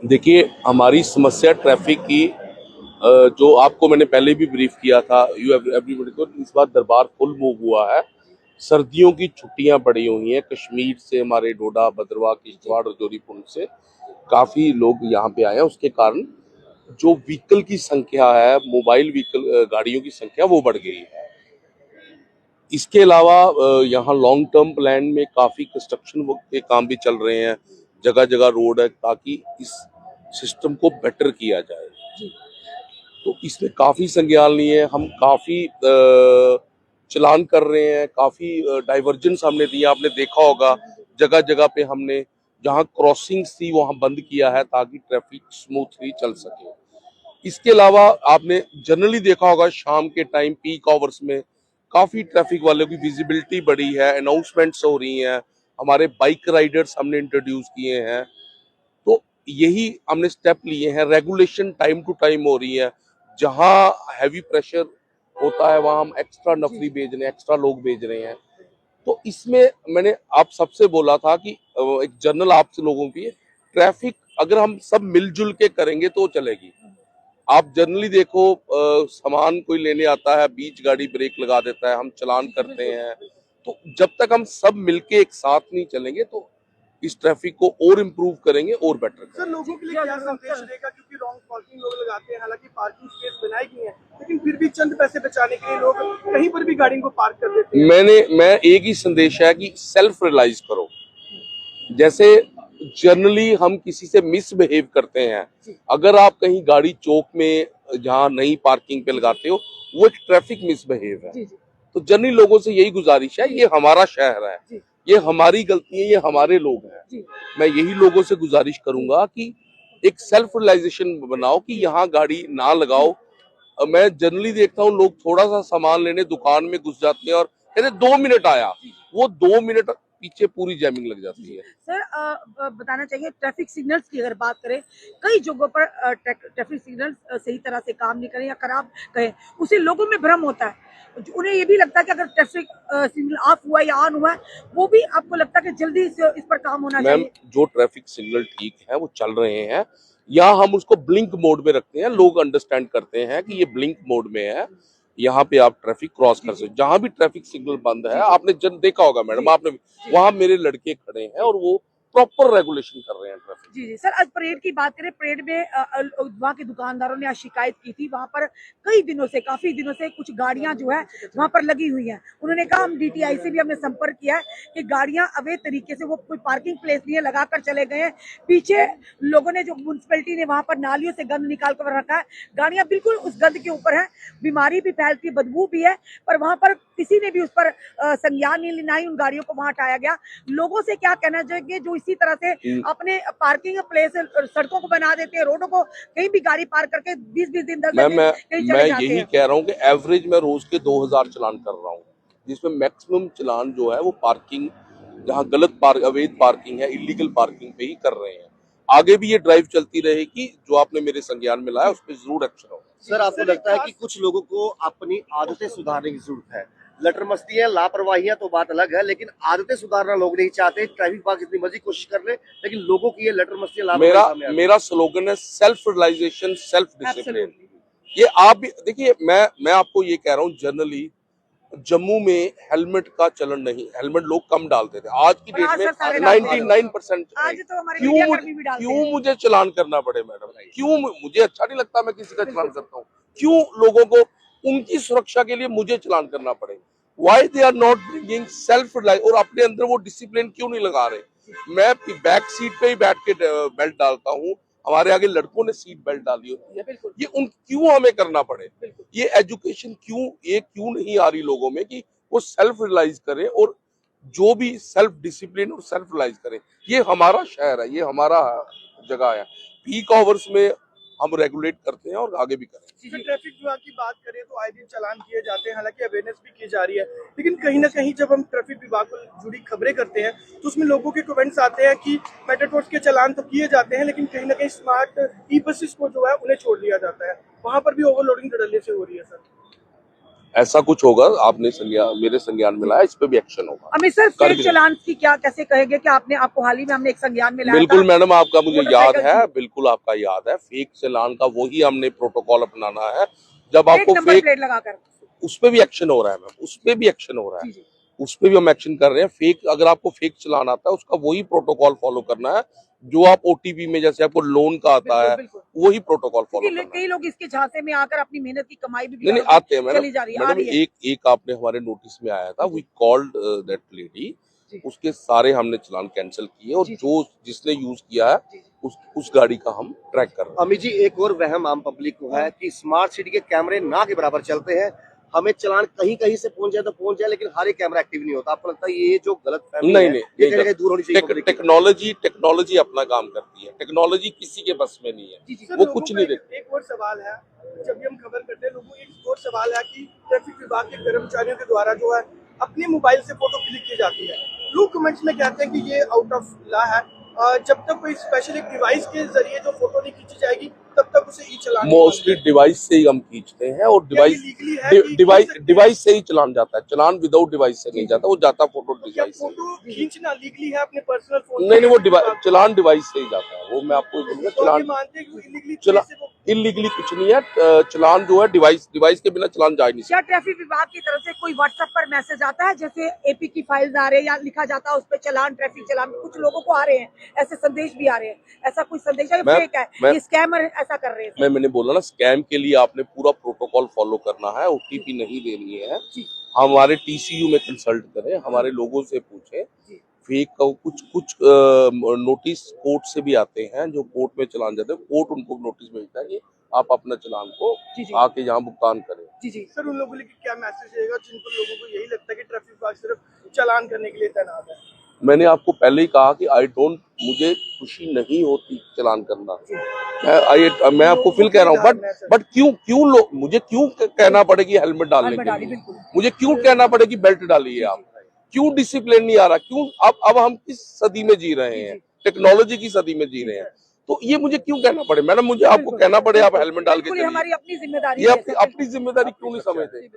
देखिए, हमारी समस्या ट्रैफिक की जो आपको मैंने पहले भी ब्रीफ किया था, यू एवरीबॉडी को, इस बार दरबार फुल मूव हुआ है। सर्दियों की छुट्टियां पड़ी हुई हैं। कश्मीर से, हमारे डोडा, भद्रवाह, किश्तवाड़, रजौरी, पुंछ से काफी लोग यहाँ पे आए हैं। उसके कारण जो व्हीकल की संख्या है, मोबाइल व्हीकल गाड़ियों की संख्या वो बढ़ गई है। इसके अलावा यहाँ लॉन्ग टर्म प्लान में काफी कंस्ट्रक्शन के काम भी चल रहे हैं। जगह जगह रोड है ताकि इस सिस्टम को बेटर किया जाए। तो इसमें काफी संज्ञान लिए हैं हम, काफी चलान कर रहे हैं, काफी डाइवर्जेंस हमने दिया। आपने देखा होगा जगह जगह पे हमने जहाँ क्रॉसिंग्स थी वहां बंद किया है ताकि ट्रैफिक स्मूथली चल सके। इसके अलावा आपने जनरली देखा होगा शाम के टाइम पीक आवर्स में काफी ट्रैफिक वालों की विजिबिलिटी बढ़ी है, अनाउंसमेंट्स हो रही हैं, हमारे बाइक राइडर्स हमने इंट्रोड्यूस किए हैं। तो यही हमने स्टेप लिए हैं। रेगुलेशन टाइम टू टाइम हो रही है। जहां हैवी प्रेशर होता है वहां हम एक्स्ट्रा नफरी भेज रहे हैं, एक्स्ट्रा लोग भेज रहे हैं। तो इसमें मैंने आप सबसे बोला था कि एक जनरल आपसे लोगों की ट्रैफिक अगर हम सब मिलजुल के करेंगे तो चलेगी। आप जनरली देखो, सामान कोई लेने आता है, बीच गाड़ी ब्रेक लगा देता है, हम चलान करते हैं। तो जब तक हम सब मिलके एक साथ नहीं चलेंगे तो इस ट्रैफिक को और इम्प्रूव करेंगे और बेटर करेंगे। सर, लोगों के लिए क्या संदेश रहेगा, क्योंकि रॉन्ग पार्किंग लोग लगाते हैं, हालांकि पार्किंग स्पेस बनाई गई है, लेकिन फिर भी चंद पैसे बचाने के लिए लोग कहीं पर भी गाड़ी को पार्क कर देते हैं। मैं एक ही संदेश है कि सेल्फ रियलाइज करो। जैसे जनरली हम किसी से मिसबिहेव करते हैं, अगर आप कहीं गाड़ी चौक में जहाँ नई पार्किंग पे लगाते हो, वो एक ट्रैफिक मिसबिहेव है। तो जनरली लोगों से यही गुजारिश है, ये हमारा शहर है, ये हमारी गलती है, ये हमारे लोग हैं। मैं यही लोगों से गुजारिश करूंगा कि एक सेल्फ रियलाइजेशन बनाओ कि यहाँ गाड़ी ना लगाओ। मैं जनरली देखता हूँ लोग थोड़ा सा सामान लेने दुकान में घुस जाते हैं और कहते 2 मिनट आया, वो 2 मिनट पीछे पूरी जैमिंग लग जाती है। सर, बताना चाहिए ट्रैफिक सिग्नल्स की अगर बात करें, कई जगहों पर ट्रैफिक सिग्नल्स सही तरह से काम नहीं करें या खराब कहें, उससे लोगों में भ्रम होता है। उन्हें ये भी लगता है कि अगर ट्रैफिक सिग्नल ऑफ हुआ या ऑन हुआ है, वो भी आपको लगता है कि जल्दी इस पर काम होना मैम, चाहिए। जो ट्रैफिक सिग्नल ठीक है वो चल रहे हैं, या हम उसको ब्लिंक मोड में रखते हैं, लोग अंडरस्टैंड करते हैं कि ये ब्लिंक मोड में है, यहाँ पे आप ट्रैफिक क्रॉस कर सकते। जहां भी ट्रैफिक सिग्नल बंद है, आपने जन देखा होगा मैडम, आपने वहां मेरे लड़के खड़े हैं और वो प्रॉपर रेगुलेशन कर रहे हैं ट्रैफिक। जी सर, आज परेड की बात करें, परेड में वहाँ के दुकानदारों ने आज शिकायत की थी। वहाँ पर कई दिनों से, काफी दिनों से कुछ गाड़ियां जो है वहाँ पर लगी हुई हैं। उन्होंने कहा, हम डीटीआई से भी हमने संपर्क किया है कि गाड़ियां अवैध तरीके से, वो कोई पार्किंग प्लेस नहीं है, लगा कर चले गए हैं। पीछे लोगों ने, जो म्यूनसिपैलिटी ने वहाँ पर नालियों से गंद निकाल कर रखा है, गाड़ियां बिल्कुल उस गंद के ऊपर है, बीमारी भी फैलती है, बदबू भी है, पर वहाँ पर किसी ने भी उस पर संज्ञान नहीं लिया, उन गाड़ियों को वहाँ हटाया गया। लोगों से क्या कहना चाहिए जो इसी तरह से अपने पार्किंग प्लेस, सड़कों को बना देते हैं, रोडों को कहीं भी गाड़ी पार्क करके 20-20 दिन 10 दिन कहीं चले जाते हैं। यही कह रहा हूँ कि एवरेज में रोज के 2000 चलान कर रहा हूँ, जिसमें मैक्सिमम चलान जो है वो पार्किंग, जहाँ गलत अवैध पार्किंग है, इलीगल पार्किंग पे ही कर रहे हैं। आगे भी ये ड्राइव चलती रहेगी। जो आपने मेरे संज्ञान में लाया उस पर जरूर एक्शन होगा। सर, आपको लगता है कि कुछ लोगों को अपनी आदतें सुधारने की जरूरत है? लटर मस्ती है, लापरवाही तो बात अलग है, लेकिन आदतें सुधारना लोग नहीं चाहते। ट्रैफिक पार्क जितनी मर्जी कोशिश कर ले, लेकिन लोगों की ये लटर मस्ती, मेरा स्लोगन है सेल्फ रियलाइजेशन, सेल्फ डिसिप्लिन। ये आप भी देखिए, मैं आपको ये कह रहा हूँ, जनरली जम्मू में हेलमेट का चलन नहीं, हेलमेट लोग कम डालते थे, आज की डेट में 99%। क्यों मुझे चलान करना पड़े मैडम? क्यों? मुझे अच्छा नहीं लगता मैं किसी का चलान करता हूँ। क्यों लोगों को उनकी सुरक्षा के लिए मुझे चलान करना पड़े? Why they are not bringing self realise, और अपने अंदर वो डिसिप्लिन क्यों नहीं लगा रहे? मैं बैक सीट पे ही बैठ के बेल्ट डालता हूँ, हमारे आगे लड़कों ने सीट बेल्ट डाली होती है, ये उन क्यों हमें करना पड़े? ये एजुकेशन क्यों नहीं आ रही लोगों में कि वो सेल्फ रियलाइज करें और जो भी सेल्फ डिसिप्लिन और सेल्फ रियलाइज करें। ये हमारा शहर है, ये हमारा जगह है। पीक आवर्स में हम रेगुलेट करते हैं और आगे भी करें। ट्रैफिक विभाग की बात करें तो आए दिन चालान किए जाते हैं, हालांकि अवेयरनेस भी की जा रही है, लेकिन कहीं ना कहीं जब हम ट्रैफिक विभाग को जुड़ी खबरें करते हैं तो उसमें लोगों के कमेंट्स आते हैं कि मेट्रो के चालान तो किए जाते हैं, लेकिन कहीं ना कहीं स्मार्ट ई बसेस को जो है उन्हें छोड़ दिया जाता है, वहां पर भी ओवरलोडिंग धड़ल्ले से हो रही है। सर, ऐसा कुछ होगा, आपने मेरे संज्ञान में लाया, इस पे भी एक्शन होगा। अमित सर, कर फेक भी चालान की क्या कैसे कहेंगे कि आपको हाल ही में हमने एक संज्ञान में लाया बिल्कुल था। मैडम, आपका मुझे याद मोटरसाइकिल है, की। बिल्कुल आपका याद है। फेक चालान का वही हमने प्रोटोकॉल अपनाना है। जब फेक आपको नंबर फेक, प्लेट लगाकर। उस पे भी एक्शन हो रहा है मैम, उस पे भी एक्शन हो रहा है, जी जी। उस पे भी हम एक्शन कर रहे हैं। फेक, अगर आपको फेक चालान आता है, उसका वही प्रोटोकॉल फॉलो करना है जो आप ओटीपी में, जैसे आपको लोन का आता बिल्कुल है, बिल्कुल। वही प्रोटोकॉल फॉलो क्योंकि करना है। कई लोग इसके झांसे में आकर अपनी मेहनत की कमाई भी नहीं बिगाड़ आते हैं मैडम। चली जा रही है, आ मैडम रही है। एक आपने हमारे नोटिस में आया था, जी वी कॉल्ड दैट लेडी, जी उसके सारे हमने चालान कैंसिल किए, और जी जी जो जिसने यूज किया है जी जी। उस गाड़ी का हम ट्रैक कर रहे हैं। अमित जी, एक और वहम आम पब्लिक को है कि स्मार्ट सिटी के कैमरे ना के बराबर चलते हैं। हमें चालान कहीं कहीं से पहुंच जाए तो पहुंच जाए, लेकिन हर एक कैमरा एक्टिव नहीं होता। आपको लगता है ये जो गलत फहमी नहीं है, नहीं ये नहीं कहीं ना कहीं दूर होनी चाहिए पब्लिक की? टेक्नोलॉजी अपना काम करती है, टेक्नोलॉजी किसी के बस में नहीं है, जी जी। सर, वो लोगों कुछ का नहीं देखते। एक और सवाल है, जब भी हम खबर करते हैं लोगों, एक और सवाल है कि ट्रैफिक विभाग के कर्मचारियों के द्वारा जो है अपने मोबाइल से फोटो क्लिक की जाती है। लोग कमेंट्स में कहते हैं कि ये आउट ऑफ लॉ है। जब तक कोई स्पेशल एक डिवाइस के जरिए जो फोटो नहीं खींची जाएगी तब तक उसे ई चालान नहीं मोस्टली मानेंगे। डिवाइस से ही हम खींचते हैं, और क्या ये लीगली है कि खींच सकते हैं? डिवाइस से ही चलान जाता है। चलान विदाउट डिवाइस से नहीं जाता, वो जाता फोटो तो क्या डिवाइस से। फोटो खींचना लीगली है अपने पर्सनल फोन नहीं नहीं, वो चलान डिवाइस से ही जाता है, वो मैं आपको बोलूंगा। तो ये चलान मानते हैं कि वो इलीगली चला से वो इलीगली कुछ नहीं है। चलान जो है डिवाइस के बिना चलान जा ही नहीं सकता। क्या ट्रैफिक विभाग की तरफ से कोई व्हाट्सएप पर मैसेज आता है, जैसे एपी की फाइल्स आ रहे हैं या लिखा जाता है उस पर चालान, ट्रैफिक चालान, कुछ लोगों को आ रहे हैं, ऐसे संदेश भी आ रहे हैं, ऐसा कुछ संदेश है? मैं- फेक है, मैं- ये स्कैमर ऐसा कर रहे हैं? मैंने बोला ना, स्कैम के लिए आपने पूरा प्रोटोकॉल फॉलो करना है, ओटीपी नहीं देनी है। जी हमारे टीसीयू में कंसल्ट करें, हमारे लोगों से पूछें। जी फेक का कुछ नोटिस कोर्ट से भी आते हैं, जो कोर्ट में चलान जाते हैं, कोर्ट उनको नोटिस भेजता है कि आप अपना चलान को जी जी आके यहाँ भुगतान करें। जी जी। सर, उन लोगों के लिए क्या मैसेज रहेगा जिनको लोगों को यही लगता है कि ट्रैफिक विभाग सिर्फ चालान करने के लिए तैनात है? मैंने आपको पहले ही कहा कि मुझे खुशी नहीं होती चालान करना। मैं आपको फिर कह रहा हूँ, बट क्यों लोग मुझे क्यों कहना पड़े कि हेलमेट डालने हेलमेट के डाली, लिए, बिल्कुल। मुझे क्यों कहना पड़े कि बेल्ट डालिए आप, क्यों डिसिप्लिन नहीं आ रहा, क्यों? अब हम किस सदी में जी रहे हैं? टेक्नोलॉजी की सदी में जी रहे हैं, तो ये मुझे क्यों कहना पड़े? मैडम, मुझे आपको कहना पड़े आप हेलमेट डाल के बिल्कुल, ये चलिए, हमारी अपनी जिम्मेदारी ये है। अपनी जिम्मेदारी क्यों नहीं समझते?